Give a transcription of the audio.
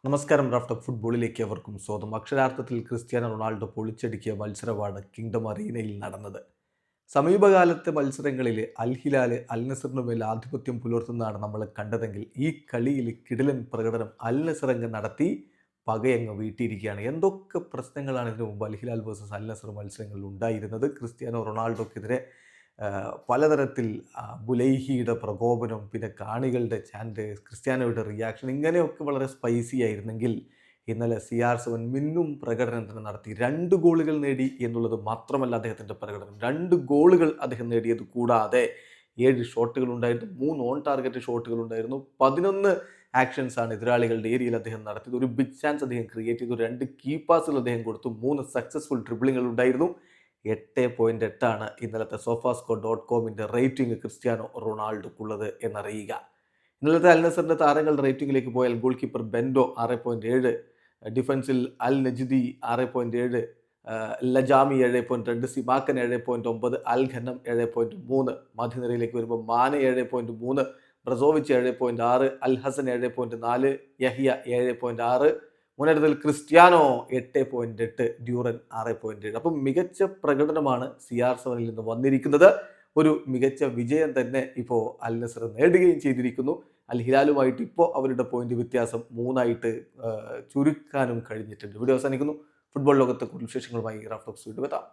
നമസ്കാരം. റാഫ്റ്റ് ഫുട്ബോളിലേക്ക് അവർക്കും സ്വാഗതം. അക്ഷരാർത്ഥത്തിൽ ക്രിസ്ത്യാനോ റൊണാൾഡോ പൊളിച്ചടുക്കിയ മത്സരമാണ് കിങ്ഡം അറീനയിൽ നടന്നത്. സമീപകാലത്തെ മത്സരങ്ങളിൽ അൽ ഹിലാൽ അൽ നസറിന് മേൽ ആധിപത്യം പുലർത്തുന്നതാണ് നമ്മൾ കണ്ടതെങ്കിൽ ഈ കളിയിൽ കിടിലൻ പ്രകടനം അൽ നസർ അങ്ങ് നടത്തി പകയങ്ങ് വീട്ടിയിരിക്കുകയാണ്. എന്തൊക്കെ പ്രശ്നങ്ങളാണ് ഇതിനു മുമ്പ് അൽ ഹിലാൽ വേഴ്സസ് അൽ നസർ മത്സരങ്ങളിൽ ഉണ്ടായിരുന്നത്. ക്രിസ്ത്യാനോ റൊണാൾഡോക്കെതിരെ പലതരത്തിൽ ബുലൈഹിയുടെ പ്രകോപനം, പിന്നെ കാണികളുടെ ചാൻറ്റ്, ക്രിസ്ത്യാനോയുടെ റിയാക്ഷൻ, ഇങ്ങനെയൊക്കെ വളരെ സ്പൈസി ആയിരുന്നെങ്കിൽ ഇന്നലെ CR7 മിന്നും പ്രകടനം തന്നെ നടത്തി. 2 ഗോളുകൾ നേടി എന്നുള്ളത് മാത്രമല്ല അദ്ദേഹത്തിൻ്റെ പ്രകടനം. 2 ഗോളുകൾ അദ്ദേഹം നേടിയത് കൂടാതെ 7 ഷോട്ടുകൾ ഉണ്ടായിരുന്നു, 3 ഓൺ ടാർഗറ്റ് ഷോട്ടുകൾ ഉണ്ടായിരുന്നു, 11 ആക്ഷൻസ് ആണ് എതിരാളികളുടെ ഏരിയയിൽ അദ്ദേഹം നടത്തിയത്. ഒരു ബിഗ് ചാൻസ് അദ്ദേഹം ക്രിയേറ്റ് ചെയ്തു, 2 കീ പാസുകൾ അദ്ദേഹം കൊടുത്തു, 3 സക്സസ്ഫുൾ ഡ്രിബിളുകൾ ഉണ്ടായിരുന്നു. 8.8 ഇന്നലത്തെ sofascore.comന്റെ റേറ്റിംഗ് ക്രിസ്ത്യാനോ റൊണാൾഡോക്കുള്ളത് എന്നറിയുക. ഇന്നലത്തെ അൽ നസറിന്റെ താരങ്ങൾ റേറ്റിംഗിലേക്ക് പോയാൽ ഗോൾ കീപ്പർ ബെൻഡോ 6.7, ഡിഫൻസിൽ അൽ നജ്ദി 6.7, ലജാമി 7.2, സിമാക്കൻ 7.9, അൽ ഖന്നം 7.3, മധ്യനിരയിലേക്ക് വരുമ്പോൾ മാനെ 7.3, ബ്രസോവിച്ച് 7.6, അൽ ഹസൻ 7.4, യഹിയ 7.6, മുന്നേറ്റത്തിൽ ക്രിസ്ത്യാനോ 8.8, ഡ്യൂറൻ 6.7. അപ്പം മികച്ച പ്രകടനമാണ് CR7 നിന്ന് വന്നിരിക്കുന്നത്. ഒരു മികച്ച വിജയം തന്നെ ഇപ്പോൾ അൽ നസർ നേടുകയും ചെയ്തിരിക്കുന്നു. അൽ ഹിലാലുമായിട്ട് ഇപ്പോൾ അവരുടെ പോയിന്റ് വ്യത്യാസം 3 ചുരുക്കാനും കഴിഞ്ഞിട്ടുണ്ട്. വീഡിയോ അവസാനിക്കുന്നു. ഫുട്ബോൾ ലോകത്തെ കൂടുതൽ വിശേഷങ്ങളുമായി റാഫ്റ്റോക്സ് വീണ്ടും എത്താം.